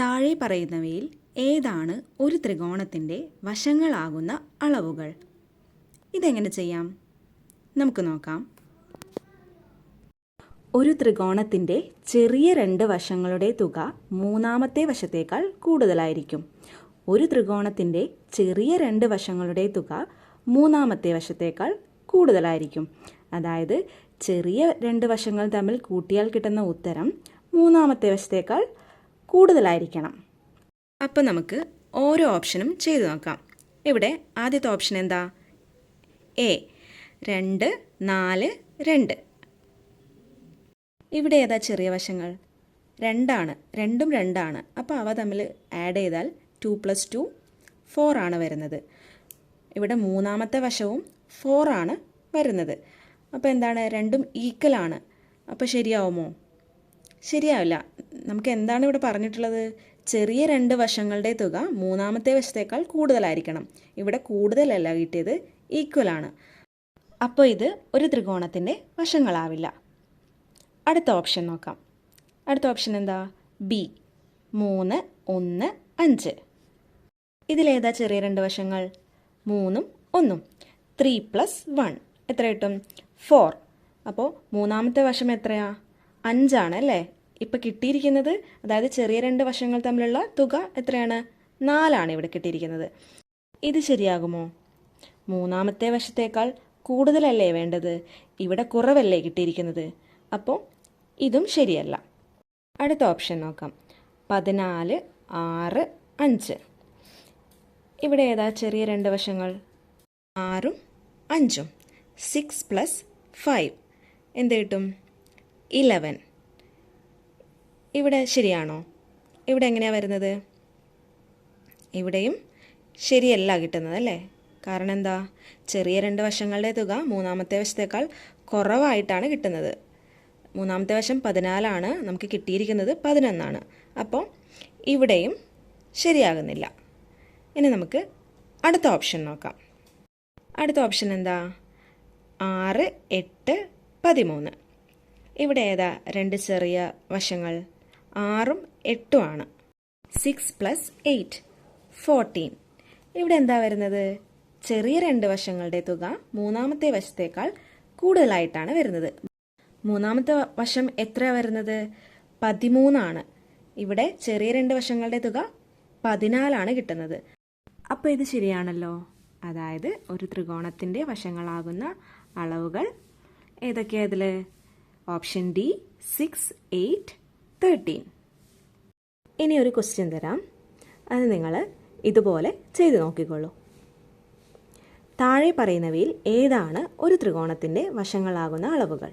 താഴെ പറയുന്നവയിൽ ഏതാണ് ഒരു ത്രികോണത്തിൻ്റെ വശങ്ങളാകുന്ന അളവുകൾ? ഇതെങ്ങനെ ചെയ്യാം? നമുക്ക് നോക്കാം. ഒരു ത്രികോണത്തിൻ്റെ ചെറിയ രണ്ട് വശങ്ങളുടെ തുക മൂന്നാമത്തെ വശത്തേക്കാൾ കൂടുതലായിരിക്കും. ഒരു ത്രികോണത്തിൻ്റെ ചെറിയ രണ്ട് വശങ്ങളുടെ തുക മൂന്നാമത്തെ വശത്തേക്കാൾ കൂടുതലായിരിക്കും. അതായത് ചെറിയ രണ്ട് വശങ്ങൾ തമ്മിൽ കൂട്ടിയാൽ കിട്ടുന്ന ഉത്തരം മൂന്നാമത്തെ വശത്തേക്കാൾ കൂടുതലായിരിക്കണം. അപ്പോൾ നമുക്ക് ഓരോ ഓപ്ഷനും ചെയ്തു നോക്കാം. ഇവിടെ ആദ്യത്തെ ഓപ്ഷൻ എന്താ? എ 2, 4, 2. ഇവിടെ ഏതാ ചെറിയ വശങ്ങൾ? 2 ആണ്. രണ്ടും 2 ആണ്. അപ്പോൾ അവ തമ്മിൽ ആഡ് ചെയ്താൽ 2 + 2 4 ആണ് വരുന്നത്. ഇവിടെ മൂന്നാമത്തെ വശവും 4 ആണ് വരുന്നത്. അപ്പോൾ എന്താണ്? രണ്ടും ഈക്വൽ ആണ്. അപ്പോൾ ശരിയാവുമോ? ശരിയാവില്ല. നമുക്ക് എന്താണ് ഇവിടെ പറഞ്ഞിട്ടുള്ളത്? ചെറിയ രണ്ട് വശങ്ങളുടെ തുക മൂന്നാമത്തെ വശത്തേക്കാൾ കൂടുതലായിരിക്കണം. ഇവിടെ കൂടുതലല്ല കിട്ടിയത്, ഈക്വൽ ആണ്. അപ്പോൾ ഇത് ഒരു ത്രികോണത്തിൻ്റെ വശങ്ങളാവില്ല. അടുത്ത ഓപ്ഷൻ നോക്കാം. അടുത്ത ഓപ്ഷൻ എന്താ? ബി 3, 1, 5. ഇതിലേതാ ചെറിയ രണ്ട് വശങ്ങൾ? 3ഉം 1ഉം. 3 + 1 എത്ര കിട്ടും? 4. അപ്പോൾ മൂന്നാമത്തെ വശം എത്രയാ? 5 ആണ് അല്ലേ? ഇപ്പോൾ കിട്ടിയിരിക്കുന്നത്, അതായത് ചെറിയ രണ്ട് വശങ്ങൾ തമ്മിലുള്ള തുക എത്രയാണ്? 4 ആണ് ഇവിടെ കിട്ടിയിരിക്കുന്നത്. ഇത് ശരിയാകുമോ? മൂന്നാമത്തെ വശത്തേക്കാൾ കൂടുതലല്ലേ വേണ്ടത്? ഇവിടെ കുറവല്ലേ കിട്ടിയിരിക്കുന്നത്. അപ്പോൾ ഇതും ശരിയല്ല. അടുത്ത ഓപ്ഷൻ നോക്കാം. 14, 6, 5. ഇവിടെ ഏതാ ചെറിയ രണ്ട് വശങ്ങൾ? 6ഉം 5ഉം. 6 + 5 എന്ത് കിട്ടും? 11. ഇവിടെ ശരിയാണോ? ഇവിടെ എങ്ങനെയാണ് വരുന്നത്? ഇവിടെയും ശരിയല്ല കിട്ടുന്നത് അല്ലേ? കാരണം എന്താ? ചെറിയ രണ്ട് വശങ്ങളുടെ തുക മൂന്നാമത്തെ വശത്തേക്കാൾ കുറവായിട്ടാണ് കിട്ടുന്നത്. മൂന്നാമത്തെ വശം 14 ആണ്, നമുക്ക് കിട്ടിയിരിക്കുന്നത് 11 ആണ്. അപ്പോൾ ഇവിടെയും ശരിയാകുന്നില്ല. ഇനി നമുക്ക് അടുത്ത ഓപ്ഷൻ നോക്കാം. അടുത്ത ഓപ്ഷൻ എന്താ? 6, 8, 13. ഇവിടെ ഏതാ രണ്ട് ചെറിയ വശങ്ങൾ? 6ഉം 8ഉം ആണ്. 6 + 8 14. ഇവിടെ എന്താ വരുന്നത്? ചെറിയ രണ്ട് വശങ്ങളുടെ തുക മൂന്നാമത്തെ വശത്തേക്കാൾ കൂടുതലായിട്ടാണ് വരുന്നത്. മൂന്നാമത്തെ വശം എത്രയാണ് വരുന്നത്? 13 ആണ്. ഇവിടെ ചെറിയ രണ്ട് വശങ്ങളുടെ തുക 14 ആണ് കിട്ടുന്നത്. അപ്പോൾ ഇത് ശരിയാണല്ലോ. അതായത് ഒരു ത്രികോണത്തിൻ്റെ വശങ്ങളാകുന്ന അളവുകൾ ഏതൊക്കെയാണ് ഇതിൽ? Option D 6, 8, 13. ഇനി ഒരു ക്വസ്റ്റ്യൻ തരാം. അത് നിങ്ങൾ ഇതുപോലെ ചെയ്തു നോക്കിക്കോളൂ. താഴെ പറയുന്നവയിൽ ഏതാണ് ഒരു ത്രികോണത്തിൻ്റെ വശങ്ങളാകുന്ന അളവുകൾ?